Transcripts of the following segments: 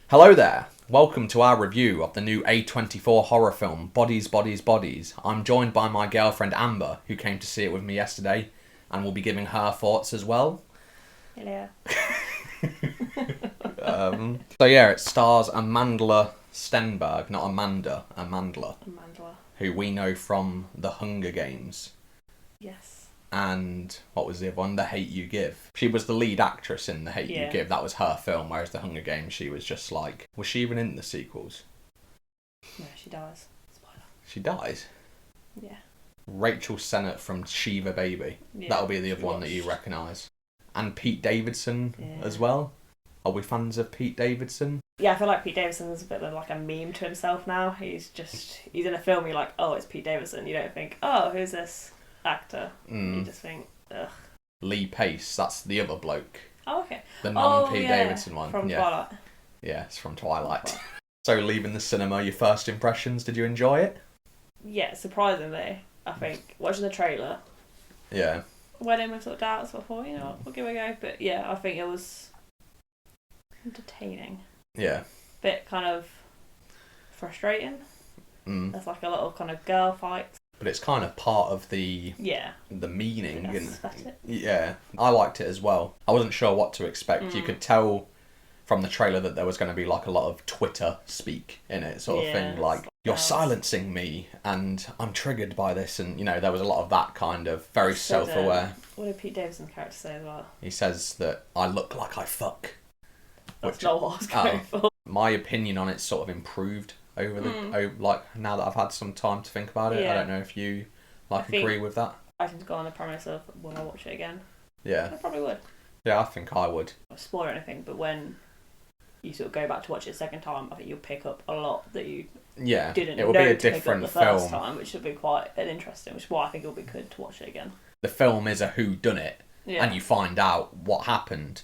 Hello there. Welcome to our review of the new A24 horror film, Bodies, Bodies, Bodies. I'm joined by my girlfriend Amber, who came to see it with me yesterday, and will be giving her thoughts as well. Hello. It stars Amandla Stenberg, not Amanda, Amandla, who we know from The Hunger Games. Yes. And what was the other one? The Hate U Give. She was the lead actress in The Hate U Give. That was her film, whereas The Hunger Games, she was just like... Was she even in the sequels? No, she dies. Spoiler. She dies? Yeah. Rachel Sennot from Shiva Baby. Yeah, that'll be the other one that you recognise. And Pete Davidson as well. Are we fans of Pete Davidson? Yeah, I feel like Pete Davidson is a bit of like a meme to himself now. He's in a film, you're like, oh, it's Pete Davidson. You don't think, oh, who's this actor? You just think, ugh. Lee Pace, that's the other bloke. Oh, okay. The non-Pete Davidson one. From Twilight. Yeah, it's from Twilight. So leaving the cinema, your first impressions, did you enjoy it? Yeah, surprisingly, I think. Watching the trailer. Yeah. Went in with sort of doubts before, we'll give it a go. But yeah, I think it was entertaining. Yeah. Bit kind of frustrating. There's like a lot of kind of girl fights. But it's kind of part of the meaning. I liked it as well. I wasn't sure what to expect. You could tell from the trailer that there was going to be like a lot of Twitter speak in it, sort of thing. Like, you're silencing me and I'm triggered by this. And, there was a lot of that kind of very self-aware. What did Pete Davidson's character say as well? He says that I look like I fuck. That's not what I was going for. My opinion on it sort of improved over now that I've had some time to think about it. I don't know if you agree with that. I tend to go on the premise of, will I watch it again? Yeah. I probably would. Yeah, I think I would. Not spoil anything, but when you sort of go back to watch it a second time, I think you'll pick up a lot that you didn't it will know be a to different pick up the first film. time, which should be quite interesting, which is why I think it'll be good to watch it again. The film is a whodunit, and you find out what happened.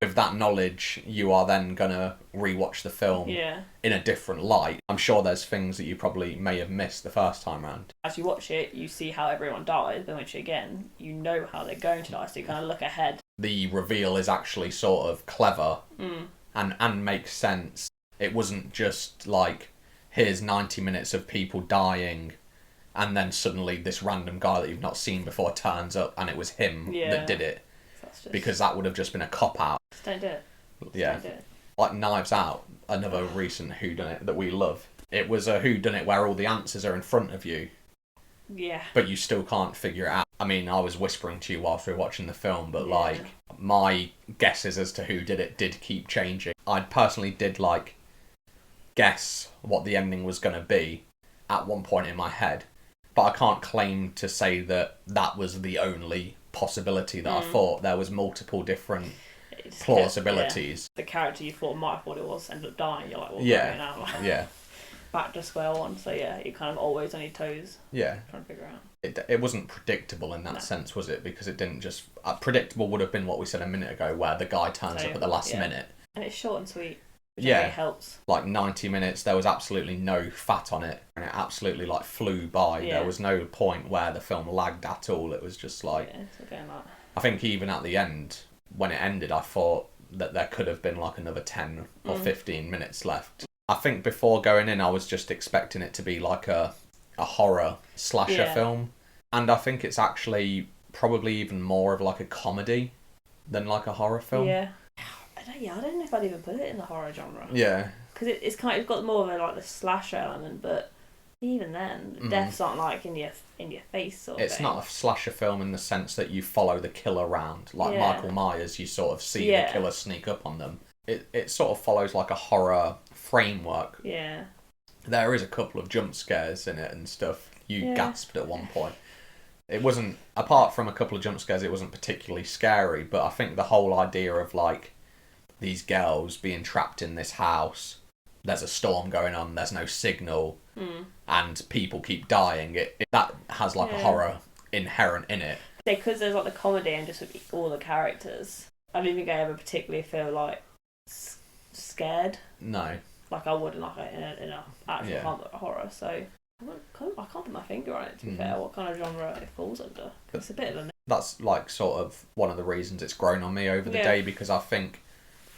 With that knowledge, you are then going to rewatch the film in a different light. I'm sure there's things that you probably may have missed the first time round. As you watch it, you see how everyone dies, then watch it again, you know how they're going to die, so you kind of look ahead. The reveal is actually sort of clever and makes sense. It wasn't just like, here's 90 minutes of people dying, and then suddenly this random guy that you've not seen before turns up, and it was him that did it. Because that would have just been a cop-out. Just don't do it. Don't do it. Like Knives Out, another recent whodunit that we love. It was a whodunit where all the answers are in front of you. Yeah. But you still can't figure it out. I mean, I was whispering to you whilst we were watching the film, but my guesses as to who did it did keep changing. I personally did guess what the ending was going to be at one point in my head, but I can't claim to say that was the only possibility that I thought. There was multiple different plausibilities. The character you thought might have thought it was ended up dying. You're like, well, now? Back to square one. So you're kind of always on your toes. Yeah. Trying to figure out. It wasn't predictable in that sense, was it? Because it didn't just... predictable would have been what we said a minute ago, where the guy turns up at the last minute. And it's short and sweet. Which really helps. 90 minutes, there was absolutely no fat on it, and it absolutely flew by. There was no point where the film lagged at all. It was just I think even at the end, when it ended, I thought that there could have been another 10 or 15 minutes left. I think before going in, I was just expecting it to be a horror slasher film, and I think it's actually probably even more of a comedy than a horror film. I don't know if I'd even put it in the horror genre. Yeah. Because it's got more of the slasher element, but even then, the deaths aren't in your face sort of It's thing. not a slasher film in the sense that you follow the killer around. Michael Myers, you sort of see the killer sneak up on them. It sort of follows a horror framework. Yeah. There is a couple of jump scares in it and stuff. You gasped at one point. It wasn't, apart from a couple of jump scares, it wasn't particularly scary, but I think the whole idea of these girls being trapped in this house, there's a storm going on, there's no signal, and people keep dying. That has a horror inherent in it. Because there's the comedy and just with all the characters, I don't think I ever particularly feel scared. No. I would in a actual horror. So I can't put my finger on it, to be fair, what kind of genre it falls under. It's a bit of a... That's sort of one of the reasons it's grown on me over the day, because I think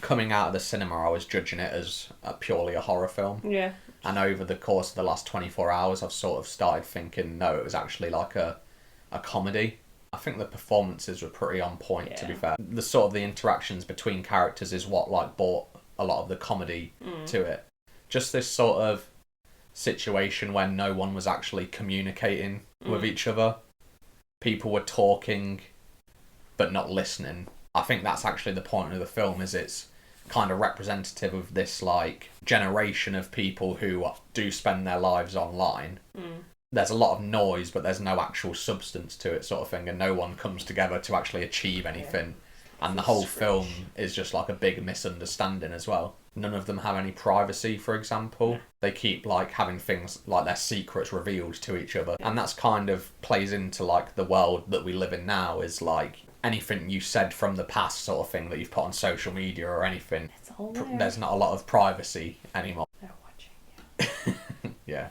coming out of the cinema, I was judging it as purely a horror film. Yeah. And over the course of the last 24 hours, I've sort of started thinking, no, it was actually like a comedy. I think the performances were pretty on point, to be fair. The sort of the interactions between characters is what like brought a lot of the comedy to it. Just this sort of situation where no one was actually communicating with each other. People were talking, but not listening. I think that's actually the point of the film, is it's kind of representative of this like generation of people who do spend their lives online. There's a lot of noise, but there's no actual substance to it, sort of thing, and no one comes together to actually achieve anything. And the whole film is just like a big misunderstanding as well. None of them have any privacy, for example. They keep like having things like their secrets revealed to each other. And that's kind of plays into like the world that we live in now, is like anything you said from the past, sort of thing, that you've put on social media or anything. It's all there. There's not a lot of privacy anymore. They're watching. Yeah.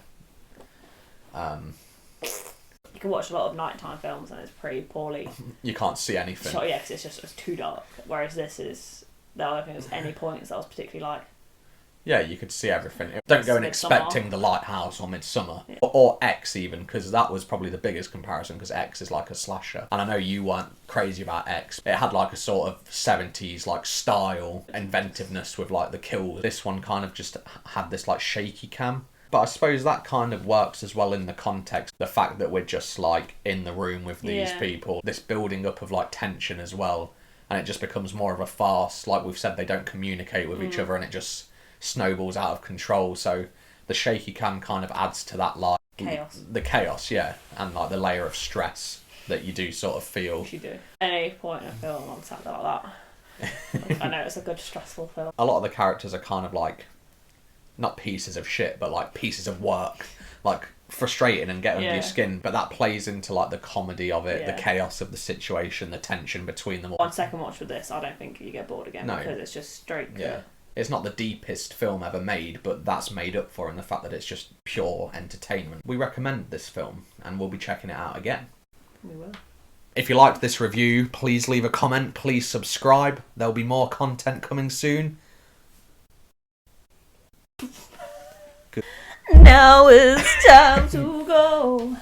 You can watch a lot of nighttime films and it's pretty poorly. You can't see anything. So, yeah, because it's too dark. Whereas this is, I don't think there's any points that was particularly like. Yeah, you could see everything. Don't go in expecting The Lighthouse or Midsummer. Yeah. Or X even, because that was probably the biggest comparison, because X is like a slasher. And I know you weren't crazy about X. It had like a sort of 70s like style, inventiveness with like the kills. This one kind of just had this like shaky cam. But I suppose that kind of works as well in the context. The fact that we're just like in the room with these people. This building up of like tension as well. And it just becomes more of a farce. Like we've said, they don't communicate with each other and it just snowballs out of control. So the shaky cam kind of adds to that like chaos. The chaos, yeah. And like the layer of stress that you do sort of feel. You do. Any point in a film on something like that. I know it's a good stressful film. A lot of the characters are kind of like, not pieces of shit, but like pieces of work, like frustrating and get under your skin. But that plays into like the comedy of it, the chaos of the situation, the tension between them all. On second watch with this, I don't think you get bored again, because it's just straight. It's not the deepest film ever made, but that's made up for in the fact that it's just pure entertainment. We recommend this film, and we'll be checking it out again. We will. If you liked this review, please leave a comment, please subscribe. There'll be more content coming soon. Now it's time to go.